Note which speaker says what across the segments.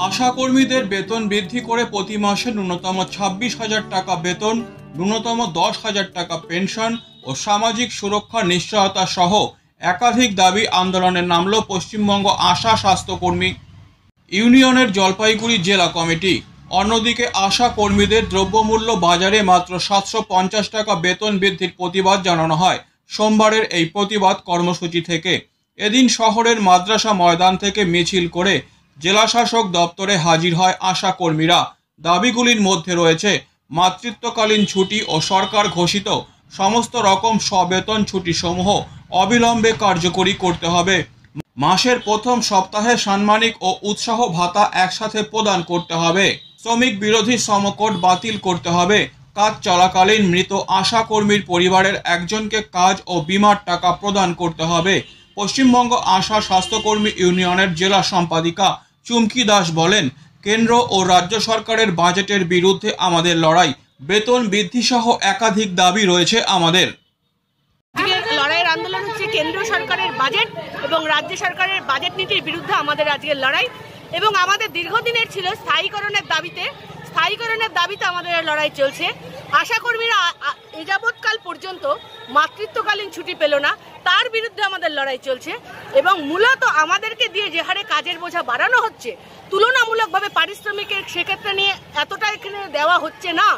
Speaker 1: আশাকর্মীদের বেতন বৃদ্ধি করে প্রতি মাসে ন্যূনতম 26,000 টাকা বেতন, ন্যূনতম 10,000 টাকা পেনশন ও সামাজিক সুরক্ষা নিশ্চয়তা সহ একাধিক দাবি আন্দোলনে নামল পশ্চিমবঙ্গ আশা স্বাস্থ্যকর্মী ইউনিয়নের জলপাইগুড়ি জেলা কমিটি। অন্যদিকে আশা কর্মীদের দ্রব্যমূল্য বাজারে মাত্র 750 টাকা বেতন বৃদ্ধির প্রতিবাদ জানানো হয় সোমবারের এই প্রতিবাদ কর্মসূচি থেকে। এদিন শহরের মাদ্রাসা ময়দান থেকে মিছিল করে জেলাশাসক দপ্তরে হাজির হয় আশা কর্মীরা। দাবিগুলির মধ্যে রয়েছে মাতৃত্বকালীন ছুটি ও সরকার ঘোষিত সমস্ত রকম সবেতন ছুটিসমূহ অবিলম্বে কার্যকরী করতে হবে। মাসের প্রথম সপ্তাহে সাম্মানিক ও উৎসাহ ভাতা একসাথে প্রদান করতে হবে। শ্রমিক বিরোধী শ্রমকোড বাতিল করতে হবে। কাজ চলাকালীন মৃত আশা কর্মীর পরিবারের একজনকে কাজ ও বিমার টাকা প্রদান করতে হবে। পশ্চিমবঙ্গ আশা স্বাস্থ্যকর্মী ইউনিয়নের জেলা সম্পাদিকা চুমকি দাস বলেন, কেন্দ্র ও রাজ্য সরকারের বাজেটের বিরুদ্ধে আমাদের লড়াই। বেতন বৃদ্ধি সহ একাধিক দাবি রয়েছে আমাদের।
Speaker 2: লড়াইয়ের আন্দোলন হচ্ছে কেন্দ্র সরকারের বাজেট এবং রাজ্য সরকারের বাজেট নীতির বিরুদ্ধে আমাদের আজকের লড়াই। এবং আমাদের দীর্ঘদিনের ছিল স্থায়ীকরণের দাবিতে আমাদের লড়াই চলছে। আশাকর্মীরা এযাবৎকাল পর্যন্ত মাতৃত্বকালীন ছুটি পেল না, তার বিরুদ্ধে আমাদের লড়াই চলছে। এবং মূলত আমাদেরকে দিয়ে যে হারে কাজের বোঝা বাড়ানো হচ্ছে, তুলনামূলকভাবে পারিশ্রমিকের সেক্ষেত্রে নিয়ে এতটা এখানে দেওয়া হচ্ছে না,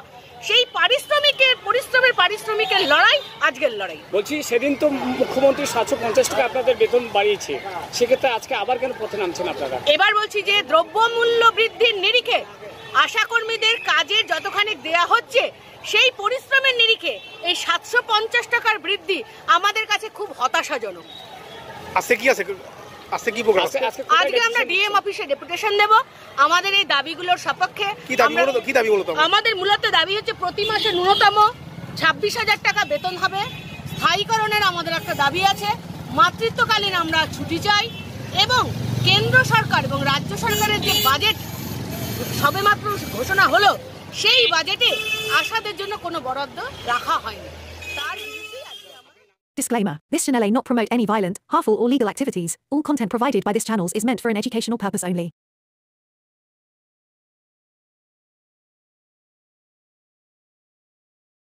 Speaker 2: সেই পারিশ্রমিকের লড়াই আজকের লড়াই।
Speaker 3: বলছি, সেদিন তো মুখ্যমন্ত্রী 750 টাকা আপনাদের বেতন বাড়িয়েছে, সেক্ষেত্রে আজকে আবার কেন পথে নামছেন আপনারা?
Speaker 2: এবার বলছি যে দ্রব্যমূল্য বৃদ্ধির নিরিখে আশাকর্মীদের কাজের যতখানি দেয়া হচ্ছে, সেই পরিশ্রমের নিরিখে এই 750 টাকার বৃদ্ধি আমাদের কাছে খুব হতাশাজনক। আজকে আমরা ডিএম অফিসে ডেপুটেশন দেব আমাদের এই দাবিগুলোর সপক্ষে। আমাদের মূলত দাবি হচ্ছে প্রতি মাসে ন্যূনতম 26,000 টাকা বেতন হবে। স্থায়ীকরণের আমাদের একটা দাবি আছে। মাতৃত্বকালীন আমরা ছুটি চাই এবং কেন্দ্র সরকার এবং রাজ্য সরকারের যে বাজেট সবেমাত্র ঘোষণা হলো, সেই বাজেটে আশাদের জন্য কোনো বরাদ্দ রাখা হয়নি।
Speaker 4: Disclaimer. This channel may not promote any violent, harmful or legal activities. All content provided by this channel is meant for an educational purpose only.